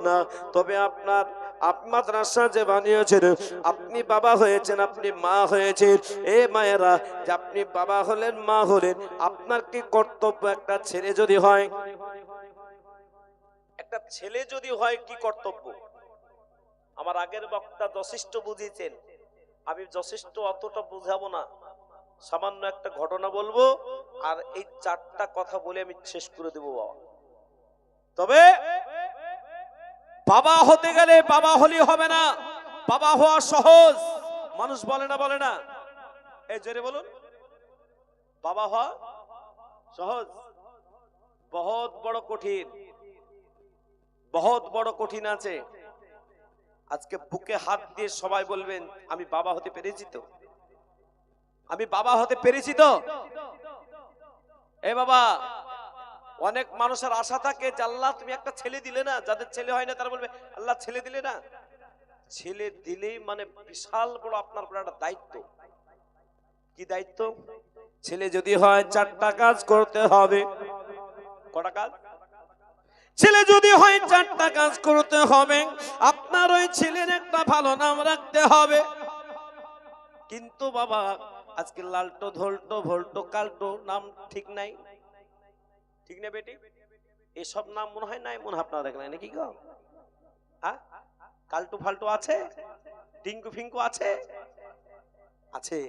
না, তবে আপনার মাদ্রাসা যে বানিয়েছেন, আপনি বাবা হয়েছেন, আপনি মা হয়েছেন। এ মায়েরা, যে আপনি বাবা হলেন, মা হলেন, আপনার কি কর্তব্য? একটা ছেলে যদি হয়, একটা ছেলে যদি হয়, কি কর্তব্য? আমার আগের বক্তা যথেষ্ট বুঝিয়েছেন, আমি যথেষ্ট অতটা বুঝাবো না, সামান্য একটা ঘটনা বলবো, আর এই 4টা কথা বলে আমি শেষ করে দেবো। বাবা, তবে বাবা হতে গেলে বাবা হলেই হবে না, বাবা হওয়া সহজ। মানুষ বলে না, বলে না, এই জোরে বলুন, বাবা হওয়া সহজ, বহুত বড় কঠিন, বহুত বড় কঠিন আছে। আজকে বুকে হাত দিয়ে সবাই বলবেন, আমি বাবা হতে পেরেছি তো, আমি বাবা হতে পেরেছি তো। এ বাবা, অনেক মানুষের আশা থাকে যে আল্লাহ তুমি একটা ছেলে দিলে না, যাদের ছেলে হয় না তারা বলবে আল্লাহ ছেলে দিলে না। ছেলে দিলেই মানে বিশাল বড় আপনার উপর একটা দায়িত্ব। কি দায়িত্ব? ছেলে যদি হয় 4টা কাজ করতে হবে। কটা কাজ? ছেলে যদি হয় 4টা কাজ করতে হবে। আপনার ওই ছেলের একটা ভালো নাম রাখতে হবে। কিন্তু বাবা, আজকে লালটো, ধোলটো, ভোল্টো, কালটো নাম ঠিক নাই, ঠিক না বেটি? এসব নাম মনে হয় নাই, মনে হয় আপনারা দেখেন নাকি গো? হ্যাঁ, কালটু ফালটু আছে, টিঙ্কু ফিঙ্কু আছে, আছে।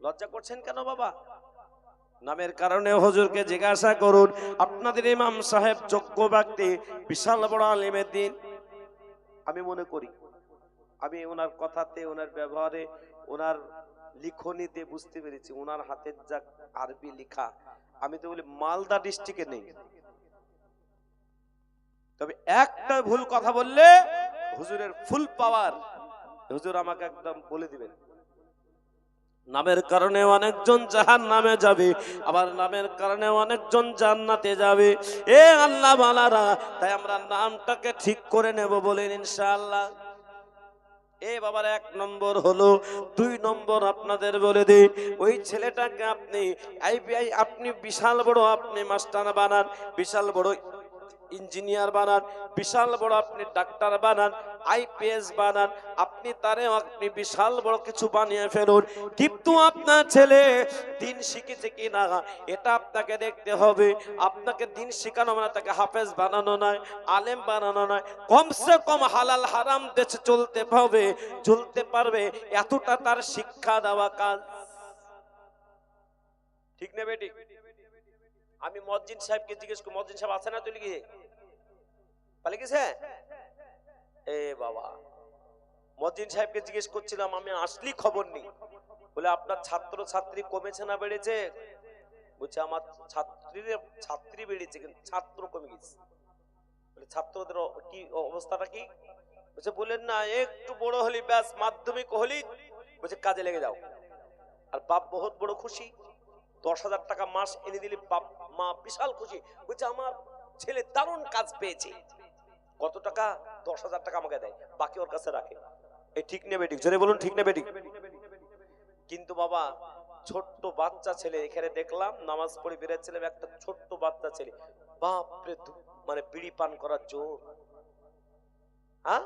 লজ্জা করছেন কেন বাবা? নামের কারণে হুজুরকে জিজ্ঞাসা করুন। আপনাদের ইমাম সাহেব যোগ্য ব্যক্তি, বিশাল বড় আলিমের দিন। আমি মনে করি, আমি ওনার কথাতে, ওনার ব্যবহারে, ওনার লিখনিতে বুঝতে পেরেছি ওনার হাতের যা আরবি লেখা, আমি তো বলি মালদা ডিস্ট্রিক্টে নেই। তবে একটা ভুল কথা বললে হুজুরের ফুল পাওয়ার হুজুর আমাকে একদম বলে দিবেন। নামের কারণে অনেকজন জাহান্নামে যাবে, আবার নামের কারণে অনেকজন জান্নাতে যাবে। এ আল্লাহ ওয়ালারা, তাই আমরা নামটাকে ঠিক করে নেব বলেন ইনশাআল্লাহ। এ বাবার 1 নম্বর হলো। 2 নম্বর আপনাদের বলে দিই, ওই ছেলেটাকে আপনি আপনি বিশাল বড় আপনি মাস্টার বানান, বিশাল বড় ইঞ্জিনিয়ার বানান, বিশাল বড় আপনি ডাক্তার বানান, আইপিএস বানান, আপনি বিশাল বড় কিছু বানিয়ে ফেলুন। কিন্তু আপনার ছেলে দিন শিখেছে কিনা এটা আপনাকে দেখতে হবে। আপনাকে দিন শেখানো মানে তাকে হাফেজ বানানো নয়, আলেম বানানো নয়, কমসে কম হালাল হারাম দেশে চলতে হবে, চলতে পারবে, এতটা তার শিক্ষা দেওয়া কাজ। ঠিক না বেটি? আমি মজ্জিদ সাহেবকে জিজ্ঞেস করি, মজ্জিদ সাহেব আছে না চলে গিয়ে? পালিয়ে গেছে? এ বাবা, মজ্জিদ সাহেবকে জিজ্ঞেস করছিলাম, আমি আসলি খবর নেই। বলে আপনার ছাত্র ছাত্রী কমেছে না বেড়েছে? বলছে আমার ছাত্রী বেড়েছে, কিন্তু ছাত্র কমে গেছে। বলে ছাত্রদের কি অবস্থাটা কি? বলছে বলেন না, একটু বড় হলি ব্যাস, মাধ্যমিক হলি বলছে কাজে লেগে যাও। আর বাপ বহুত বড় খুশি, 10,000 টাকা মাস এনে দিলে বাপ মা বিশাল খুশি। বলছে আমার ছেলে দারুণ কাজ পেয়েছে। কত টাকা? 10,000 টাকা আমাকে দেয়, বাকি ওর কাছে রাখে। এই ঠিক নেবে ঠিক? জোরে বলুন, ঠিক নেবে ঠিক? কিন্তু বাবা, ছোট্ট বাচ্চা ছেলে, এখানে দেখলাম নামাজ পড়ে বেরোচ্ছিলাম, একটা ছোট্ট বাচ্চা ছেলে, বাপরে, মানে বিড়ি পান করার জোর। হ্যাঁ,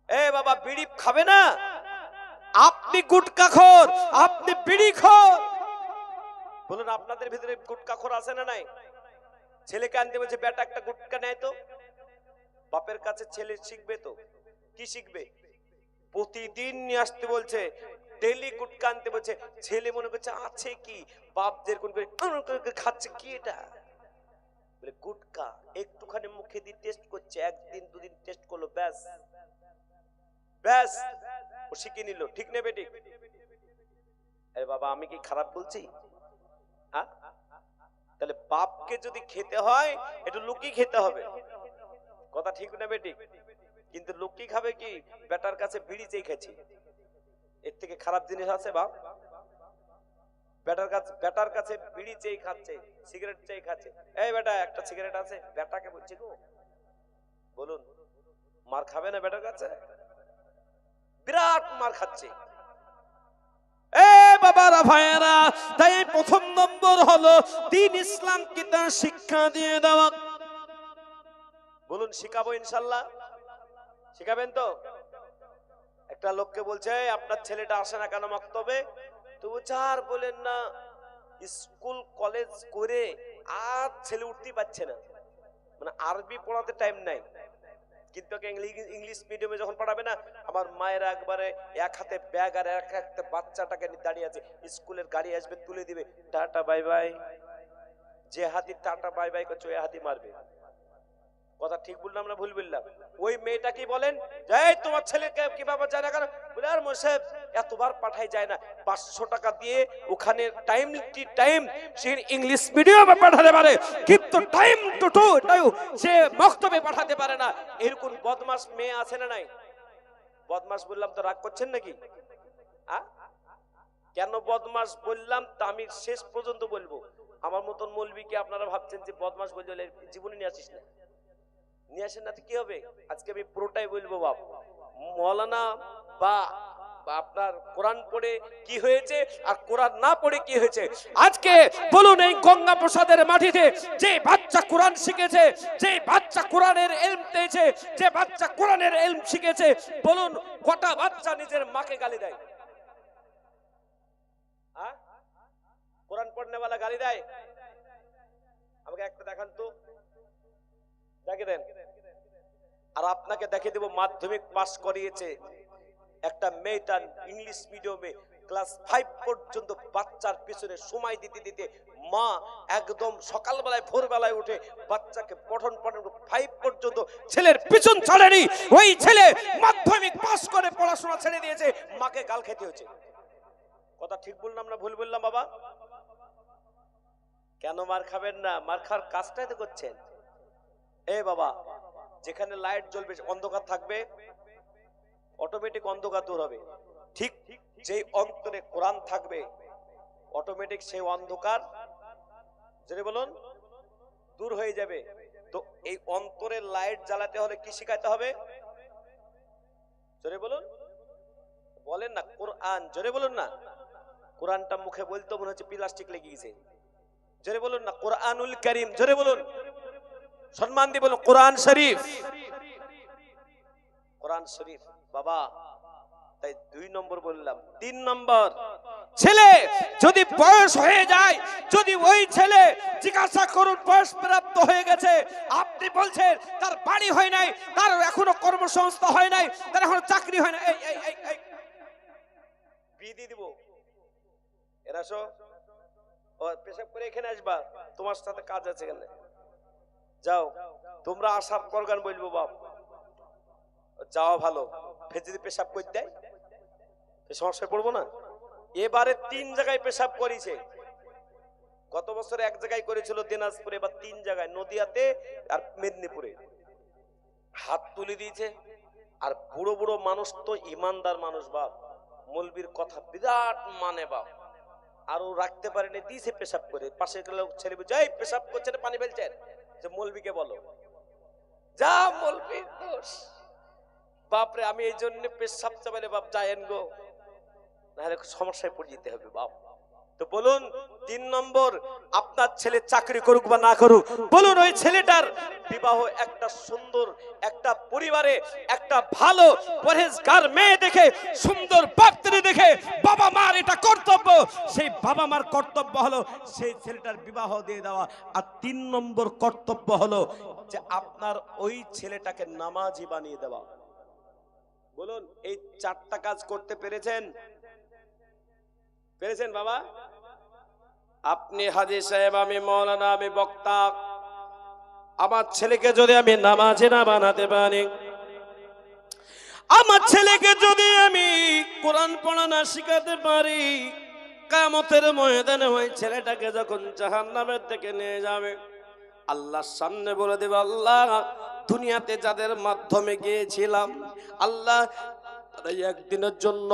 এ বাবা, বিড়ি খাবে না? আপনি গুটকাখোর, আপনি বিড়িখোর। বলুন, আপনাদের ভিতরে গুটকাখোর আছে না নাই? ছেলেকে আনতে বলছে, বেটা একটা গুটকা নেয় তো। বাপের কাছে ছেলে শিখবে তো, কি শিখবে? প্রতিদিন নিয়ে আসতে বলছে, ডেইলি গুটকা আনতে বলছে। ছেলে মনে করছে আছে কি, বাপ যেরকম করে খাচ্ছে, কি এটা? বলে গুটকা। একটুখানি মুখে দিয়ে টেস্ট করছে, 1 দিন 2 দিন টেস্ট করলো, ব্যাস ব্যাস ও শিখে নিল। ঠিক নেবে ঠিক? আরে বাবা, আমি কি খারাপ বলছি? হ্যাঁ, তাহলে বাপকে যদি খেতে হয় একটু লুকিয়ে খেতে হবে, কথা ঠিক নেবে ঠিক? কিন্তু লুকিয়ে খাবে কি? বেটার কাছে বিড়ি চেয়ে খাচ্ছি, এর থেকে খারাপ জিনিস আছে বাপ? বেটার কাছে বিড়ি চেয়ে খাচ্ছে, সিগারেট চেয়ে খাচ্ছে। এই বেটা, একটা সিগারেট আছে? বেটাকে বলছি গো, বলুন, মার খাবে না বেটার কাছে? বিরাট মার খাচ্ছে। এ বাবারা, ভাইয়েরা, তাই 1 নম্বর হলো দ্বীন ইসলামকে তার শিক্ষা দিয়ে দেওয়া। বলুন শিখাবো ইনশাল্লাহ, শিখাবেন তো? একটা লোককে বলছে আপনার ছেলেটা আসে না কেন মক্তবে? তো চার বলেন না, স্কুল কলেজ করে আর ছেলে উঠতেই পারছে না, মানে আরবি পড়াতে টাইম নাই, কিন্তু ইংলিশ মিডিয়ামে যখন পড়াবে না, আমার মায়েরা একবারে এক হাতে ব্যাগ আর এক হাতে বাচ্চাটাকে নিয়ে দাঁড়িয়ে আছে, স্কুলের গাড়ি আসবে তুলে দিবে, টাটা বাই বাই। যে হাতি টাটা বাই বাই করছে ওই হাতি মারবে। কথা ঠিক বললাম না ভুল বললাম? ওই মেয়েটা কি বলেন, এই তোমার ছেলেকে কিভাবে যায় না কেন? বলে আর মোসাহেব এতবার পাঠাই যায় না, 500 টাকা দিয়ে ওখানে টাইম সে ইংলিশ মিডিয়ামে পাঠাতে পারে, কিন্তু টাইম টু টাইম সে মক্তবে পাঠাতে পারে না। এরকম বদমাস মেয়ে আছে না নাই? বদমাস বললাম তো রাগ করছেন নাকি? কেন বদমাস বললাম তা আমি শেষ পর্যন্ত বলবো। আমার মতন মৌলবীকে আপনারা ভাবছেন যে বদমাস বললে জীবনে নিয়ে আসিস না, নিয়ে আসেন না তো কি হবে? আজকে আমি পুরোটাই বলবো বাপ। মৌলানা বা আপনার কোরআন পড়ে কি হয়েছে আর কোরআন না পড়ে কি হয়েছে, আজকে বলুন এই গঙ্গা প্রসাদের মাটিতে যে বাচ্চা কোরআন শিখেছে, যে বাচ্চা কোরআনের ইলম পেয়েছে, যে বাচ্চা কোরআনের ইলম শিখেছে, বলুন কটা বাচ্চা নিজের মাকে গালি দেয়? কোরআন পড়নে वाला গালি দেয়? আমাকে একটা দেখান তো, দেখে দেন। আর আপনাকে দেখে দেব মাধ্যমিক পাস করিয়েছে একটা মেয়েটা ইংলিশ মিডিয়ামে ক্লাস 5 পর্যন্ত বাচ্চার পিছনে সময় দিতে দিতে মা একদম সকালবেলায় ভোরবেলায় উঠে বাচ্চাকে পঠন 5 পর্যন্ত ছেলের পিছন ছাড়েনি। ওই ছেলে মাধ্যমিক পাস করে পড়াশোনা ছেড়ে দিয়েছে, মাকে গাল খেতে হয়েছে। কথা ঠিক বললাম না ভুল বললাম বাবা? কেন মার খাবেন না? মার খাওয়ার কাজটাই তো করছেন। এ বাবা, যেখানে লাইট জ্বলবে অন্ধকার থাকবে, অটোমেটিক অন্ধকার দূর হবে। ঠিক যেই অন্তরে কোরআন থাকবে অটোমেটিক সেই অন্ধকার যদি বলুন দূর হয়ে যাবে। তো এই অন্তরে লাইট জ্বালাতে হলে কি শিখাইতে হবে? জোরে বলুন, বলেন না কোরআন, জোরে বলুন না। কোরআনটা মুখে বলতে মনে হচ্ছে প্লাস্টিক লেগে গেছে। জোরে বলুন না কোরআনুল কারীম, জোরে বলুন, সম্মান দিয়ে বলুন কোরআন শরীফ, কোরআন শরীফ বাবা। তাই 2 নম্বর বললাম। 3 নম্বর, ছেলে যদি বয়স হয়ে যায়, যদি ওই ছেলে জিজ্ঞাসা করুন বয়স প্রাপ্ত হয়ে গেছে, আপনি বলছেন তার বাড়ি হয় নাই, তার এখনো কর্মসংস্থান হয় নাই, তার এখনো চাকরি হয় না, এই বিয়ে দিয়ে দিব। এরাসো ও পেশাব করে এখানে আসবা, তোমার সাথে কাজ আছে এখানে, যাও। তোমরা আসার পর গান বলবো বাপ, যাওয়া ভালো। ফের যদি পেশাব করে দেয় সমস্যায় পড়বো না? এবারে 3 জায়গায় পেশাব করেছে। গত বছর 1 জায়গায় করেছিল দিনাজপুরে, এবার 3 জায়গায়, নদিয়াতে আর মেদিনীপুরে। হাত তুলে দিয়েছে। আর বুড়ো বুড়ো মানুষ তো ইমানদার মানুষ বাপ, মৌলবীর কথা বিরাট মানে বাপ, আরো রাখতে পারেনি, দিয়েছে পেশাব করে। পাশে লোক ছেলে বলছে এই পেশাব করছে না, পানি ফেলছেন, যে মৌলবীকে বলো, যা মৌলবীর দোষ। বাপরে, আমি এই জন্য পেশাব চাপালে বাপ যায়েন গো, নাহলে সমস্যায় পড়ে যেতে হবে বাপ। তো বলুন 3 নম্বর, আপনার ছেলে চাকরি করুক বা না করুক, বলুন ওই ছেলেটার বিবাহ একটা সুন্দর একটা পরিবারে একটা ভালো পরহেজগার মেয়ে দেখে, সুন্দর পাত্রী দেখে, বাবা মার এটা কর্তব্য, সেই বাবা মার কর্তব্য হলো সেই ছেলেটার বিবাহ দিয়ে দেওয়া। আর 3 নম্বর কর্তব্য হলো যে আপনার ওই ছেলেটাকে নামাজি বানিয়ে দেওয়া। বলুন এই 4টা কাজ করতে পেরেছেন? পেরেছেন বাবা? আপনি হাজী সাহেব, আমি মৌলানা, আমি বক্তা, আমার ছেলেকে যদি আমি নামাজি না বানাতে পারি, আমার ছেলেকে যদি আমি কোরআন পড়া না শিখাতে পারি, কিয়ামতের ময়দানে ওই ছেলেটাকে যখন জাহান্নামের থেকে নিয়ে যাবে, আল্লাহর সামনে বলে দেবে, আল্লাহ দুনিয়াতে যাদের মাধ্যমে গিয়েছিলাম, আল্লাহ একদিনের জন্য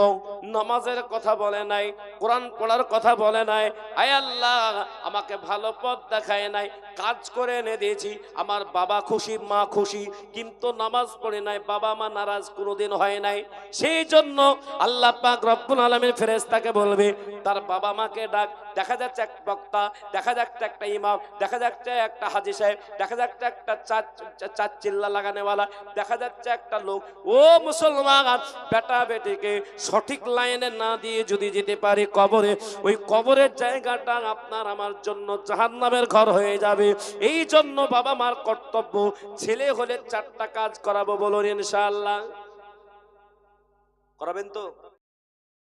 নামাজের কথা বলে নাই, কোরআন পড়ার কথা বলে নাই, আয় আল্লাহ আমাকে ভালো পথ দেখায় নাই, কাজ করে এনে দিয়েছি, আমার বাবা খুশি মা খুশি, কিন্তু নামাজ পড়ে নাই, বাবা মা নারাজ কোনোদিন হয় নাই। সেই জন্য আল্লাহ পাক রব্বুল আলামিন ফেরেশতাকে বলবে তার বাবা মাকে ডাক, দেখা যাচ্ছে এক বক্তা, দেখা যাচ্ছে একটা ইমাম, দেখা যাচ্ছে একটা হাজী সাহেব, দেখা যাচ্ছে একটা চার চিল্লা লাগানেওয়ালা, দেখা যাচ্ছে একটা লোক। ও মুসলমান, বেটা বেটিকে সঠিক লাইনে না দিয়ে যদি যেতে পারে কবরে, ওই কবরের জায়গাটা আপনার আমার জন্য জাহান্নামের ঘর হয়ে যাবে। এই জন্য বাবা মার কর্তব্য, ছেলে হলে 4টা কাজ করাবো, বলুন ইনশাআল্লাহ। করাবেন তো?